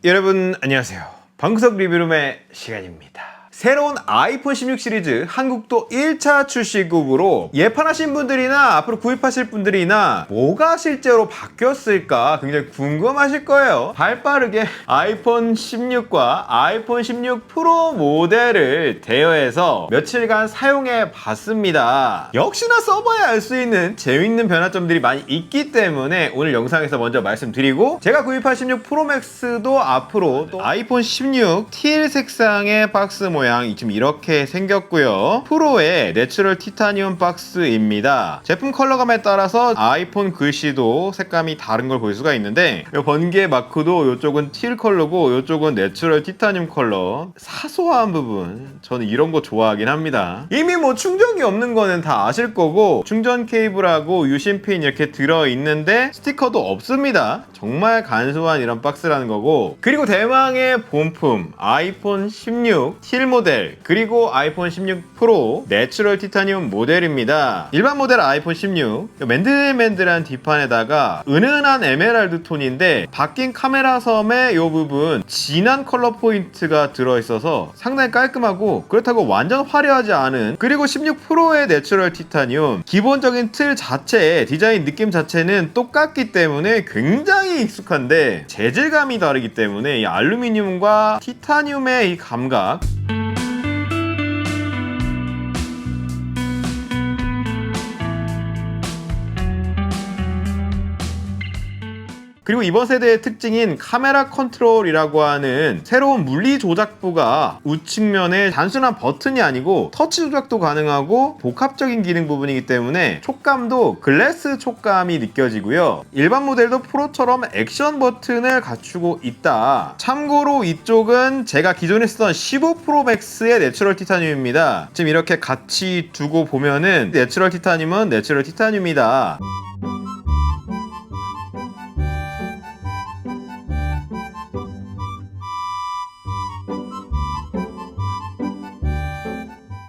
여러분 안녕하세요. 방구석 리뷰룸의 시간입니다. 새로운 아이폰 16 시리즈 한국도 1차 출시급으로 예판하신 분들이나 앞으로 구입하실 분들이나 뭐가 실제로 바뀌었을까 굉장히 궁금하실 거예요. 발빠르게 아이폰 16과 아이폰 16 프로 모델을 대여해서 며칠간 사용해 봤습니다. 역시나 써봐야 알 수 있는 재밌는 변화점들이 많이 있기 때문에 오늘 영상에서 먼저 말씀드리고, 제가 구입한 16 프로 맥스도 앞으로 또 아이폰 16 teal 색상의 박스 모양 지금 이렇게 생겼고요. 프로의 내추럴 티타늄 박스입니다. 제품 컬러감에 따라서 아이폰 글씨도 색감이 다른 걸 볼 수가 있는데, 이 번개 마크도 이쪽은 틸 컬러고 이쪽은 내추럴 티타늄 컬러. 사소한 부분, 저는 이런 거 좋아하긴 합니다. 이미 뭐 충전기 없는 거는 다 아실 거고, 충전 케이블하고 유심핀 이렇게 들어있는데 스티커도 없습니다. 정말 간소한 이런 박스라는 거고, 그리고 대망의 본품 아이폰 16 틸 모델, 그리고 아이폰 16 프로 내추럴 티타늄 모델입니다. 일반 모델 아이폰 16 맨들맨들한 뒷판에다가 은은한 에메랄드 톤인데, 바뀐 카메라 섬의 이 부분 진한 컬러 포인트가 들어있어서 상당히 깔끔하고, 그렇다고 완전 화려하지 않은, 그리고 16 프로의 내추럴 티타늄 기본적인 틀 자체의 디자인 느낌 자체는 똑같기 때문에 굉장히 익숙한데, 재질감이 다르기 때문에 이 알루미늄과 티타늄의 이 감각, 그리고 이번 세대의 특징인 카메라 컨트롤이라고 하는 새로운 물리 조작부가 우측면에 단순한 버튼이 아니고 터치 조작도 가능하고 복합적인 기능 부분이기 때문에 촉감도 글래스 촉감이 느껴지고요. 일반 모델도 프로처럼 액션 버튼을 갖추고 있다. 참고로 이쪽은 제가 기존에 쓰던 15 프로 맥스의 내추럴 티타늄입니다. 지금 이렇게 같이 두고 보면은 내추럴 티타늄은 내추럴 티타늄이다.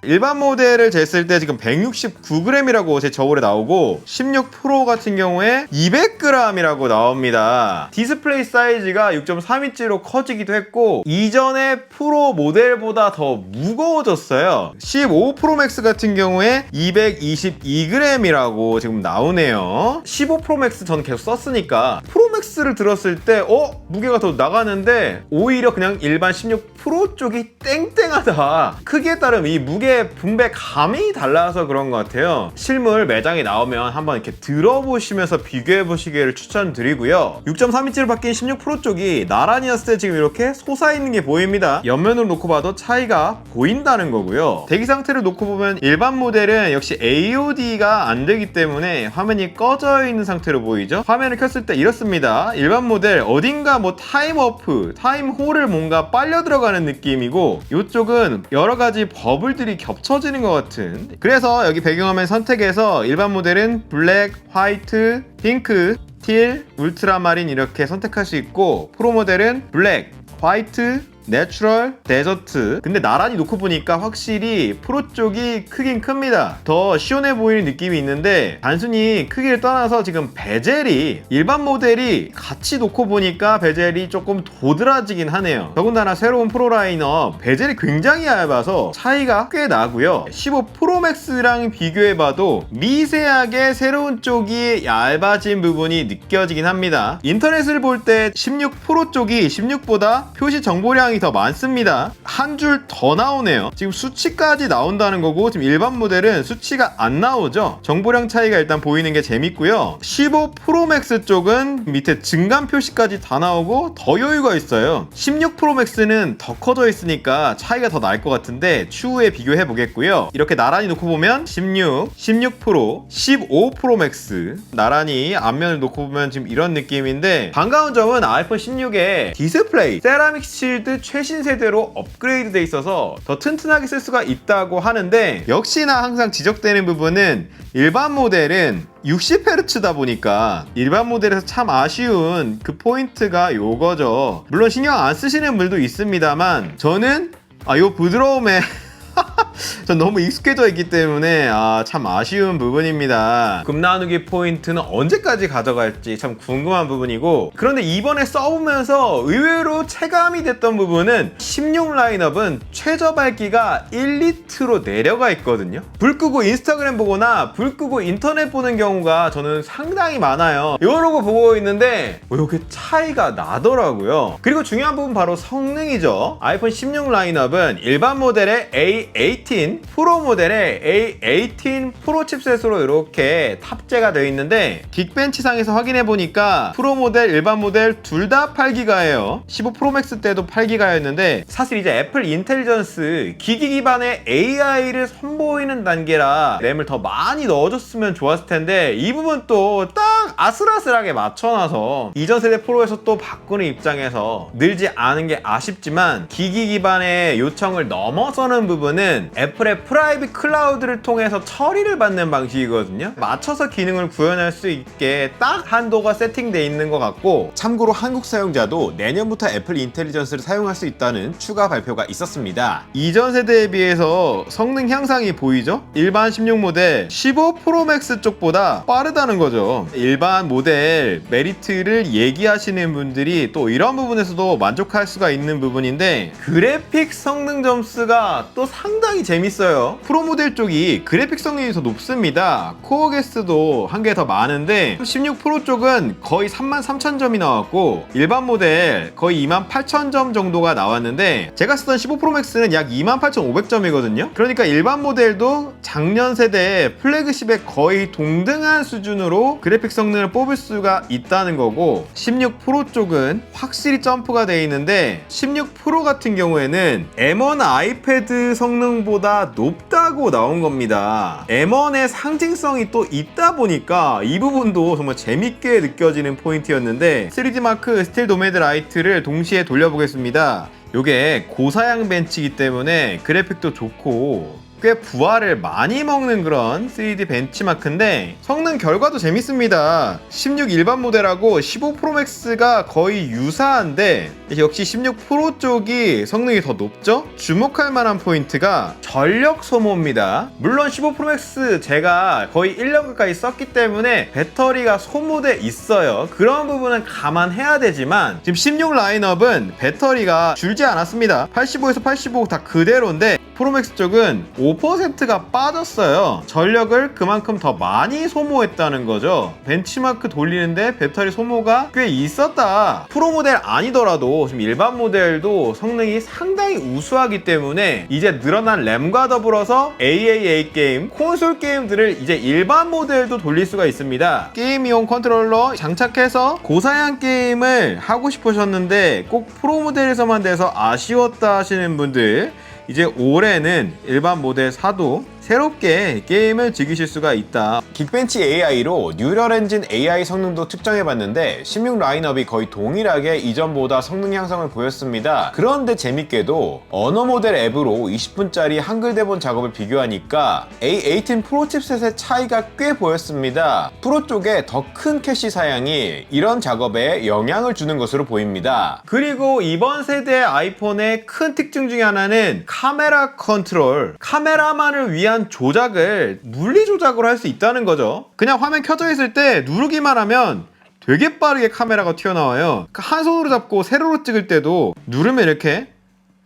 일반 모델을 쟀을 때 지금 169g이라고 제 저울에 나오고, 16 프로 같은 경우에 200g이라고 나옵니다. 디스플레이 사이즈가 6.3인치로 커지기도 했고, 이전의 프로 모델보다 더 무거워졌어요. 15 프로 맥스 같은 경우에 222g이라고 지금 나오네요. 15 프로 맥스 저는 계속 썼으니까 프로 맥스를 들었을 때 무게가 더 나가는데, 오히려 그냥 일반 16 프로 쪽이 땡땡하다. 크기에 따른 이 무게 분배감이 달라서 그런 것 같아요. 실물 매장에 나오면 한번 이렇게 들어보시면서 비교해 보시기를 추천드리고요. 6.3인치로 바뀐 16 프로 쪽이 나란히 었을 때 지금 이렇게 솟아있는 게 보입니다. 옆면으로 놓고 봐도 차이가 보인다는 거고요. 대기 상태를 놓고 보면 일반 모델은 역시 AOD가 안 되기 때문에 화면이 꺼져 있는 상태로 보이죠. 화면을 켰을 때 이렇습니다. 일반 모델 어딘가 뭐 타임 오프, 타임 홀을 뭔가 빨려 들어가는 느낌이고, 이쪽은 여러 가지 버블들이 겹쳐지는 것 같은. 그래서 여기 배경화면 선택에서 일반 모델은 블랙, 화이트, 핑크, 틸, 울트라마린 이렇게 선택할 수 있고, 프로 모델은 블랙, 화이트, 내추럴, 데저트. 근데 나란히 놓고 보니까 확실히 프로 쪽이 크긴 큽니다. 더 시원해 보이는 느낌이 있는데, 단순히 크기를 떠나서 지금 베젤이 일반 모델이 같이 놓고 보니까 베젤이 조금 도드라지긴 하네요. 더군다나 새로운 프로 라인업 베젤이 굉장히 얇아서 차이가 꽤 나고요. 15 프로 맥스랑 비교해봐도 미세하게 새로운 쪽이 얇아진 부분이 느껴지긴 합니다. 인터넷을 볼 때 16 프로 쪽이 16보다 표시 정보량이 더 많습니다. 한 줄 더 나오네요. 지금 수치까지 나온다는 거고, 지금 일반 모델은 수치가 안 나오죠. 정보량 차이가 일단 보이는 게 재밌고요. 15 프로 맥스 쪽은 밑에 증감 표시까지 다 나오고 더 여유가 있어요. 16 프로 맥스는 더 커져 있으니까 차이가 더 날 것 같은데 추후에 비교해 보겠고요. 이렇게 나란히 놓고 보면 16, 16 프로, 15 프로 맥스 나란히 앞면을 놓고 보면 지금 이런 느낌인데, 반가운 점은 아이폰 16의 디스플레이 세라믹 실드 최신 세대로 업그레이드 돼 있어서 더 튼튼하게 쓸 수가 있다고 하는데, 역시나 항상 지적되는 부분은 일반 모델은 60Hz다 보니까 일반 모델에서 참 아쉬운 그 포인트가 요거죠. 물론 신경 안 쓰시는 분들도 있습니다만, 저는 요 부드러움에 전 너무 익숙해져 있기 때문에 참 아쉬운 부분입니다. 금 나누기 포인트는 언제까지 가져갈지 참 궁금한 부분이고, 그런데 이번에 써보면서 의외로 체감이 됐던 부분은 16 라인업은 최저 밝기가 1니트로 내려가 있거든요. 불 끄고 인스타그램 보거나 불 끄고 인터넷 보는 경우가 저는 상당히 많아요. 이러고 보고 있는데 이렇게 차이가 나더라고요. 그리고 중요한 부분 바로 성능이죠. 아이폰 16 라인업은 일반 모델의 A18, 프로 모델의 A18 프로 칩셋으로 이렇게 탑재가 되어 있는데, 긱벤치상에서 확인해 보니까 프로 모델, 일반 모델 둘 다 8기가예요. 15 프로 맥스 때도 8기가였는데 사실 이제 애플 인텔리전스 기기 기반의 AI를 선보이는 단계라 램을 더 많이 넣어줬으면 좋았을 텐데, 이 부분 또 딱 아슬아슬하게 맞춰놔서 이전 세대 프로에서 또 바꾸는 입장에서 늘지 않은 게 아쉽지만, 기기 기반의 요청을 넘어서는 부분은 애플의 프라이빗 클라우드를 통해서 처리를 받는 방식이거든요. 맞춰서 기능을 구현할 수 있게 딱 한도가 세팅돼 있는 것 같고, 참고로 한국 사용자도 내년부터 애플 인텔리전스를 사용할 수 있다는 추가 발표가 있었습니다. 이전 세대에 비해서 성능 향상이 보이죠? 일반 16 모델 15 프로 맥스 쪽보다 빠르다는 거죠. 일반 모델 메리트를 얘기하시는 분들이 또 이런 부분에서도 만족할 수가 있는 부분인데, 그래픽 성능 점수가 또 상당히 재밌어요. 프로 모델 쪽이 그래픽 성능이 더 높습니다. 코어 게스트도 한 개 더 많은데 16 프로 쪽은 거의 33,000점이 나왔고, 일반 모델 거의 28,000점 정도가 나왔는데, 제가 쓰던 15 프로 맥스는 약 28,500점이거든요. 그러니까 일반 모델도 작년 세대 플래그십에 거의 동등한 수준으로 그래픽 성능을 뽑을 수가 있다는 거고, 16 프로 쪽은 확실히 점프가 되어 있는데, 16 프로 같은 경우에는 M1 아이패드 성능보다 높다고 나온 겁니다. M1의 상징성이 또 있다 보니까 이 부분도 정말 재밌게 느껴지는 포인트였는데, 3D 마크 스틸 노매드 라이트를 동시에 돌려보겠습니다. 요게 고사양 벤치이기 때문에 그래픽도 좋고 꽤 부하를 많이 먹는 그런 3D 벤치마크인데, 성능 결과도 재밌습니다. 16 일반 모델하고 15 프로 맥스가 거의 유사한데 역시 16 프로 쪽이 성능이 더 높죠? 주목할 만한 포인트가 전력 소모입니다. 물론 15 프로 맥스 제가 거의 1년 가까이 썼기 때문에 배터리가 소모돼 있어요. 그런 부분은 감안해야 되지만, 지금 16 라인업은 배터리가 줄지 않았습니다. 85에서 85 다 그대로인데 프로맥스 쪽은 5%가 빠졌어요. 전력을 그만큼 더 많이 소모했다는 거죠. 벤치마크 돌리는데 배터리 소모가 꽤 있었다. 프로 모델 아니더라도 지금 일반 모델도 성능이 상당히 우수하기 때문에 이제 늘어난 램과 더불어서 AAA 게임, 콘솔 게임들을 이제 일반 모델도 돌릴 수가 있습니다. 게임용 컨트롤러 장착해서 고사양 게임을 하고 싶으셨는데 꼭 프로 모델에서만 돼서 아쉬웠다 하시는 분들, 이제 올해는 일반 모델 사도 새롭게 게임을 즐기실 수가 있다. 긱벤치 AI로 뉴럴 엔진 AI 성능도 측정해봤는데 16 라인업이 거의 동일하게 이전보다 성능 향상을 보였습니다. 그런데 재밌게도 언어 모델 앱으로 20분짜리 한글 대본 작업을 비교하니까 A18 프로 칩셋의 차이가 꽤 보였습니다. 프로 쪽에 더 큰 캐시 사양이 이런 작업에 영향을 주는 것으로 보입니다. 그리고 이번 세대 아이폰의 큰 특징 중에 하나는 카메라 컨트롤, 카메라만을 위한 조작을 물리 조작으로 할 수 있다는 거죠. 그냥 화면 켜져 있을 때 누르기만 하면 되게 빠르게 카메라가 튀어나와요. 한 손으로 잡고 세로로 찍을 때도 누르면 이렇게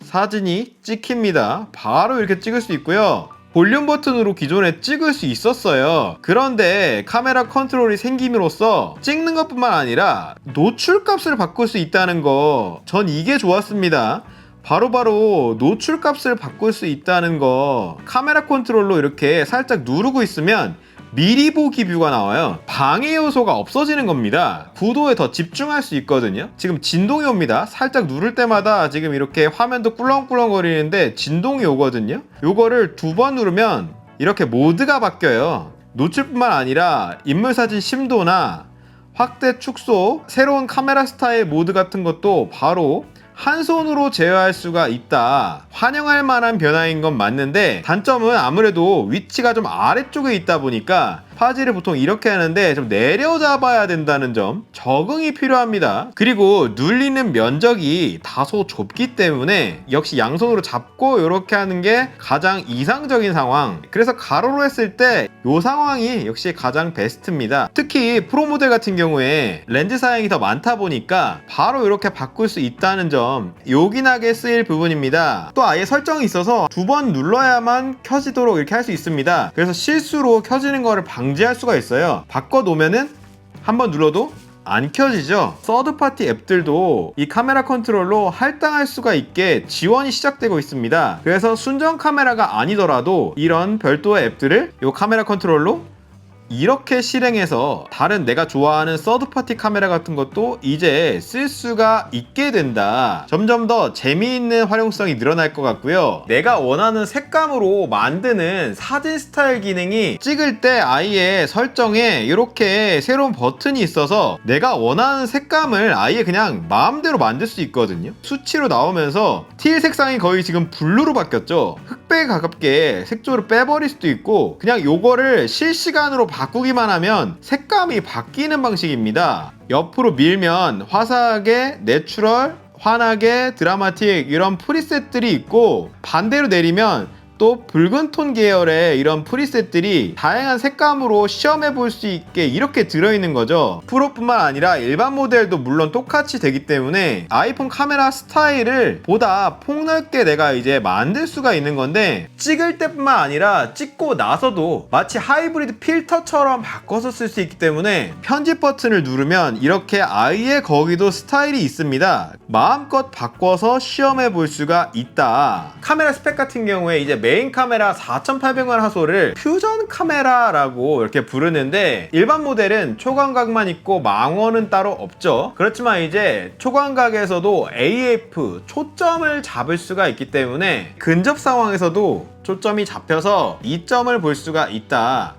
사진이 찍힙니다. 바로 이렇게 찍을 수 있고요. 볼륨 버튼으로 기존에 찍을 수 있었어요. 그런데 카메라 컨트롤이 생김으로써 찍는 것뿐만 아니라 노출값을 바꿀 수 있다는 거, 전 이게 좋았습니다. 바로바로 노출값을 바꿀 수 있다는 거. 카메라 컨트롤로 이렇게 살짝 누르고 있으면 미리 보기 뷰가 나와요. 방해 요소가 없어지는 겁니다. 구도에 더 집중할 수 있거든요. 지금 진동이 옵니다. 살짝 누를 때마다 지금 이렇게 화면도 꿀렁꿀렁 거리는데 진동이 오거든요. 요거를 2번 누르면 이렇게 모드가 바뀌어요. 노출뿐만 아니라 인물사진 심도나 확대 축소, 새로운 카메라 스타일 모드 같은 것도 바로 한 손으로 제어할 수가 있다. 환영할 만한 변화인 건 맞는데, 단점은 아무래도 위치가 좀 아래쪽에 있다 보니까 파지를 보통 이렇게 하는데 좀 내려잡아야 된다는 점 적응이 필요합니다. 그리고 눌리는 면적이 다소 좁기 때문에 역시 양손으로 잡고 이렇게 하는 게 가장 이상적인 상황. 그래서 가로로 했을 때 이 상황이 역시 가장 베스트입니다. 특히 프로 모델 같은 경우에 렌즈 사양이 더 많다 보니까 바로 이렇게 바꿀 수 있다는 점 요긴하게 쓰일 부분입니다. 또 아예 설정이 있어서 2번 눌러야만 켜지도록 이렇게 할 수 있습니다. 그래서 실수로 켜지는 거를 방지할 수가 있어요. 바꿔 놓으면은 한번 눌러도 안 켜지죠. 서드파티 앱들도 이 카메라 컨트롤로 할당할 수가 있게 지원이 시작되고 있습니다. 그래서 순정 카메라가 아니더라도 이런 별도의 앱들을 이 카메라 컨트롤로 이렇게 실행해서 다른 내가 좋아하는 서드파티 카메라 같은 것도 이제 쓸 수가 있게 된다. 점점 더 재미있는 활용성이 늘어날 것 같고요. 내가 원하는 색감으로 만드는 사진 스타일 기능이 찍을 때 아예 설정에 이렇게 새로운 버튼이 있어서 내가 원하는 색감을 아예 그냥 마음대로 만들 수 있거든요. 수치로 나오면서 틸 색상이 거의 지금 블루로 바뀌었죠. 흑백에 가깝게 색조를 빼버릴 수도 있고 그냥 요거를 실시간으로 바꾸기만 하면 색감이 바뀌는 방식입니다. 옆으로 밀면 화사하게, 내추럴, 환하게, 드라마틱 이런 프리셋들이 있고 반대로 내리면 또 붉은 톤 계열의 이런 프리셋들이 다양한 색감으로 시험해 볼 수 있게 이렇게 들어있는 거죠. 프로뿐만 아니라 일반 모델도 물론 똑같이 되기 때문에 아이폰 카메라 스타일을 보다 폭넓게 내가 이제 만들 수가 있는 건데 찍을 때뿐만 아니라 찍고 나서도 마치 하이브리드 필터처럼 바꿔서 쓸 수 있기 때문에 편집 버튼을 누르면 이렇게 아예 거기도 스타일이 있습니다. 마음껏 바꿔서 시험해 볼 수가 있다. 카메라 스펙 같은 경우에 이제 메인 카메라 4800만 화소를 퓨전 카메라라고 이렇게 부르는데 일반 모델은 초광각만 있고 망원은 따로 없죠. 그렇지만 이제 초광각에서도 AF 초점을 잡을 수가 있기 때문에 근접 상황에서도 초점이 잡혀서 이점을 볼 수가 있다.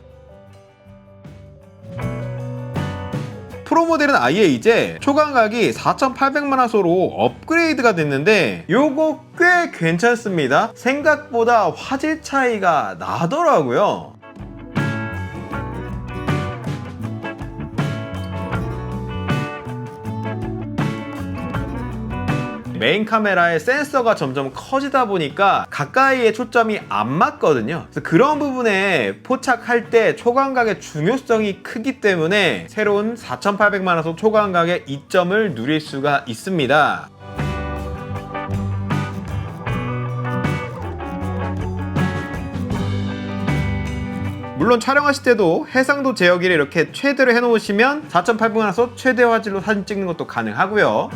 프로 모델은 아예 이제 초광각이 4800만 화소로 업그레이드가 됐는데 요거 꽤 괜찮습니다. 생각보다 화질 차이가 나더라고요. 메인 카메라의 센서가 점점 커지다 보니까 가까이에 초점이 안 맞거든요. 그래서 그런 부분에 포착할 때 초광각의 중요성이 크기 때문에 새로운 4800만 화소 초광각의 이점을 누릴 수가 있습니다. 물론 촬영하실 때도 해상도 제어기를 이렇게 최대로 해놓으시면 4800만 화소 최대 화질로 사진 찍는 것도 가능하고요.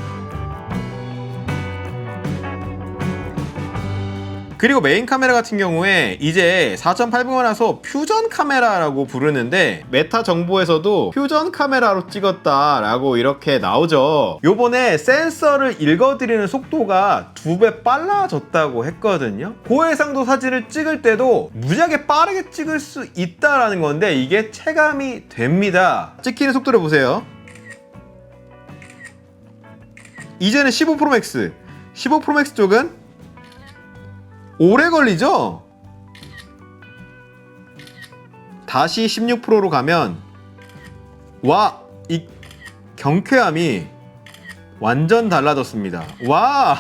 그리고 메인 카메라 같은 경우에 이제 4800만 화소 퓨전 카메라라고 부르는데 메타 정보에서도 퓨전 카메라로 찍었다라고 이렇게 나오죠. 요번에 센서를 읽어드리는 속도가 2배 빨라졌다고 했거든요. 고해상도 사진을 찍을 때도 무지하게 빠르게 찍을 수 있다라는 건데 이게 체감이 됩니다. 찍히는 속도를 보세요. 이제는 15 프로 맥스 15 프로 맥스 쪽은 오래 걸리죠? 다시 16 프로로 가면 와, 이 경쾌함이 완전 달라졌습니다. 와!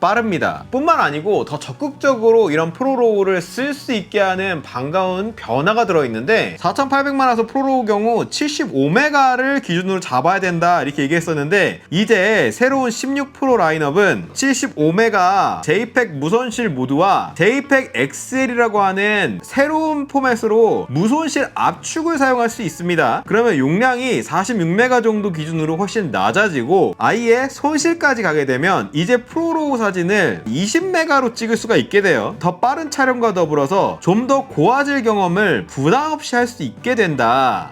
빠릅니다. 뿐만 아니고 더 적극적으로 이런 프로로우를 쓸 수 있게 하는 반가운 변화가 들어있는데 4800만 화소 프로로우 경우 75메가를 기준으로 잡아야 된다 이렇게 얘기했었는데 이제 새로운 16 프로 라인업은 75메가 JPEG 무손실 모드와 JPEG XL이라고 하는 새로운 포맷으로 무손실 압축을 사용할 수 있습니다. 그러면 용량이 46메가 정도 기준으로 훨씬 낮아지고 아예 손실까지 가게 되면 이제 프로로우 사진을 20메가로 찍을 수가 있게 돼요. 더 빠른 촬영과 더불어서 좀 더 고화질 경험을 부담 없이 할 수 있게 된다.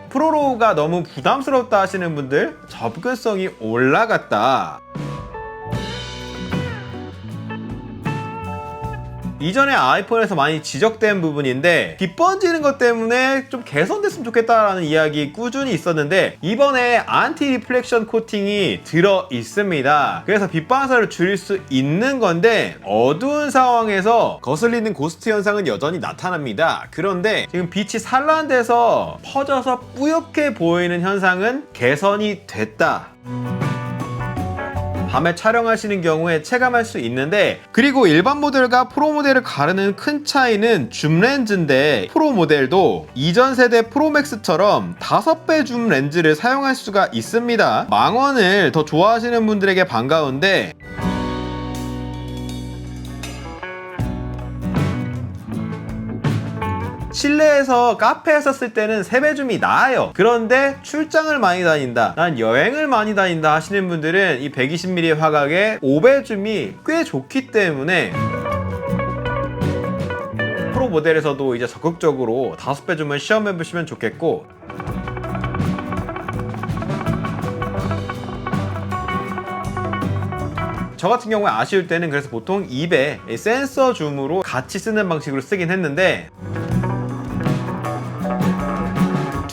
프로로우가 너무 부담스럽다 하시는 분들 접근성이 올라갔다. 이전에 아이폰에서 많이 지적된 부분인데 빛 번지는 것 때문에 좀 개선됐으면 좋겠다라는 이야기 꾸준히 있었는데 이번에 안티 리플렉션 코팅이 들어 있습니다. 그래서 빛 반사를 줄일 수 있는 건데 어두운 상황에서 거슬리는 고스트 현상은 여전히 나타납니다. 그런데 지금 빛이 산란돼서 퍼져서 뿌옇게 보이는 현상은 개선이 됐다. 밤에 촬영하시는 경우에 체감할 수 있는데, 그리고 일반 모델과 프로 모델을 가르는 큰 차이는 줌 렌즈인데 프로 모델도 이전 세대 프로맥스처럼 5배 줌 렌즈를 사용할 수가 있습니다. 망원을 더 좋아하시는 분들에게 반가운데 실내에서 카페에서 쓸 때는 3배 줌이 나아요. 그런데 출장을 많이 다닌다, 난 여행을 많이 다닌다 하시는 분들은 이 120mm 화각에 5배 줌이 꽤 좋기 때문에 프로 모델에서도 이제 적극적으로 5배 줌을 시험해 보시면 좋겠고, 저 같은 경우에 아쉬울 때는 그래서 보통 2배 센서 줌으로 같이 쓰는 방식으로 쓰긴 했는데,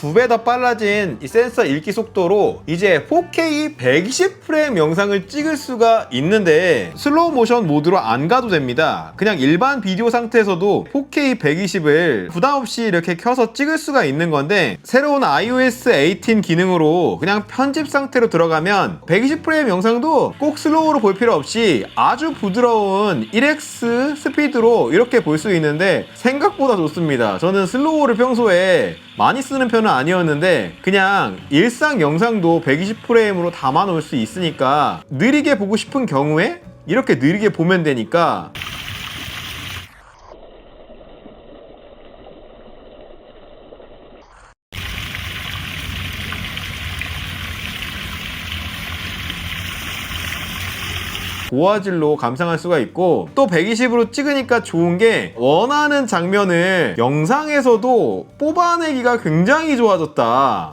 2배 더 빨라진 이 센서 읽기 속도로 이제 4K 120프레임 영상을 찍을 수가 있는데 슬로우 모션 모드로 안 가도 됩니다. 그냥 일반 비디오 상태에서도 4K 120을 부담없이 이렇게 켜서 찍을 수가 있는 건데, 새로운 iOS 18 기능으로 그냥 편집 상태로 들어가면 120프레임 영상도 꼭 슬로우로 볼 필요 없이 아주 부드러운 1x 스피드로 이렇게 볼 수 있는데 생각보다 좋습니다. 저는 슬로우를 평소에 많이 쓰는 편은 아니었는데 그냥 일상 영상도 120프레임으로 담아 놓을 수 있으니까 느리게 보고 싶은 경우에 이렇게 느리게 보면 되니까 고화질로 감상할 수가 있고, 또 120으로 찍으니까 좋은 게 원하는 장면을 영상에서도 뽑아내기가 굉장히 좋아졌다.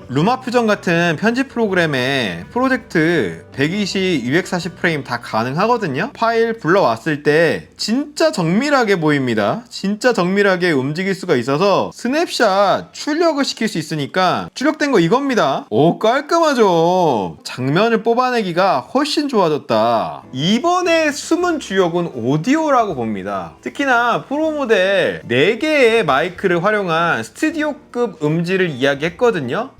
루마 퓨전 같은 편집 프로그램에 프로젝트 120, 240프레임 다 가능하거든요. 파일 불러왔을 때 진짜 정밀하게 보입니다. 진짜 정밀하게 움직일 수가 있어서 스냅샷 출력을 시킬 수 있으니까, 출력된 거 이겁니다. 오, 깔끔하죠. 장면을 뽑아내기가 훨씬 좋아졌다. 이번에 숨은 주역은 오디오라고 봅니다. 특히나 프로 모델 4개의 마이크를 활용한 스튜디오급 음질을 이야기했거든요.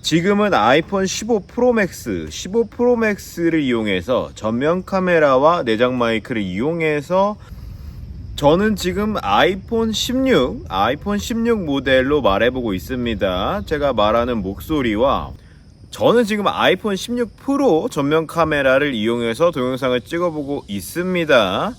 지금은 아이폰 15 프로맥스, 15 프로맥스를 이용해서 전면 카메라와 내장 마이크를 이용해서 저는 지금 아이폰 16 모델로 말해보고 있습니다. 제가 말하는 목소리와 저는 지금 아이폰 16 프로 전면 카메라를 이용해서 동영상을 찍어보고 있습니다.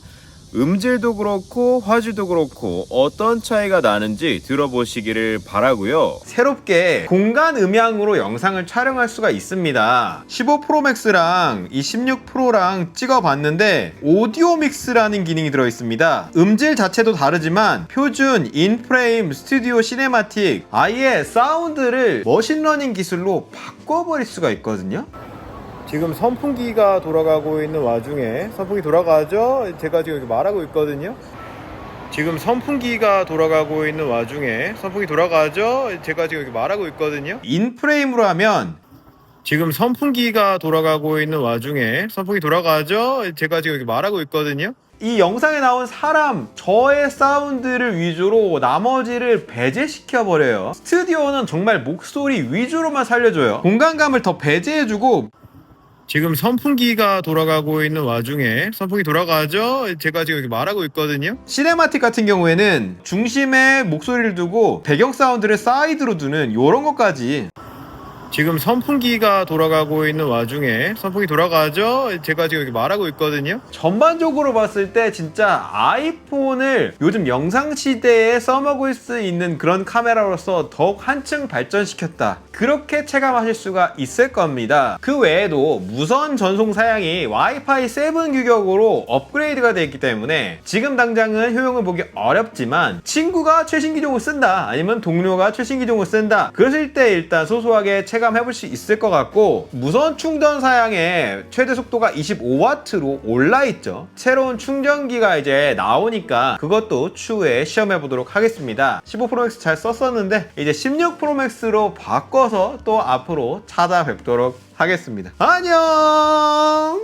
음질도 그렇고 화질도 그렇고 어떤 차이가 나는지 들어보시기를 바라고요. 새롭게 공간 음향으로 영상을 촬영할 수가 있습니다. 15 프로맥스랑 이 16 프로랑 찍어봤는데 오디오 믹스라는 기능이 들어있습니다. 음질 자체도 다르지만 표준 인프레임 스튜디오 시네마틱, 아예 사운드를 머신러닝 기술로 바꿔버릴 수가 있거든요. 지금 선풍기가 돌아가고 있는 와중에, 선풍기 돌아가죠? 제가 지금 이렇게 말하고 있거든요. 지금 선풍기가 돌아가고 있는 와중에, 선풍기 돌아가죠? 제가 지금 이렇게 말하고 있거든요. 인프레임으로 하면 지금 선풍기가 돌아가고 있는 와중에, 선풍기 돌아가죠? 제가 지금 이렇게 말하고 있거든요. 이 영상에 나온 사람, 저의 사운드를 위주로 나머지를 배제시켜 버려요. 스튜디오는 정말 목소리 위주로만 살려줘요. 공간감을 더 배제해주고, 지금 선풍기가 돌아가고 있는 와중에, 선풍기 돌아가죠? 제가 지금 이렇게 말하고 있거든요. 시네마틱 같은 경우에는 중심에 목소리를 두고 배경 사운드를 사이드로 두는 이런 것까지. 지금 선풍기가 돌아가고 있는 와중에, 선풍기 돌아가죠? 제가 지금 이렇게 말하고 있거든요. 전반적으로 봤을 때 진짜 아이폰을 요즘 영상 시대에 써먹을 수 있는 그런 카메라로서 더욱 한층 발전시켰다, 그렇게 체감하실 수가 있을 겁니다. 그 외에도 무선 전송 사양이 와이파이 7 규격으로 업그레이드가 되어 있기 때문에 지금 당장은 효용을 보기 어렵지만, 친구가 최신 기종을 쓴다, 아니면 동료가 최신 기종을 쓴다, 그랬을 때 일단 소소하게 체감 체감해볼 수 있을 것 같고, 무선 충전 사양의 최대 속도가 25W로 올라있죠. 새로운 충전기가 이제 나오니까 그것도 추후에 시험해보도록 하겠습니다. 15 프로맥스 잘 썼었는데 이제 16 프로맥스로 바꿔서 또 앞으로 찾아뵙도록 하겠습니다. 안녕.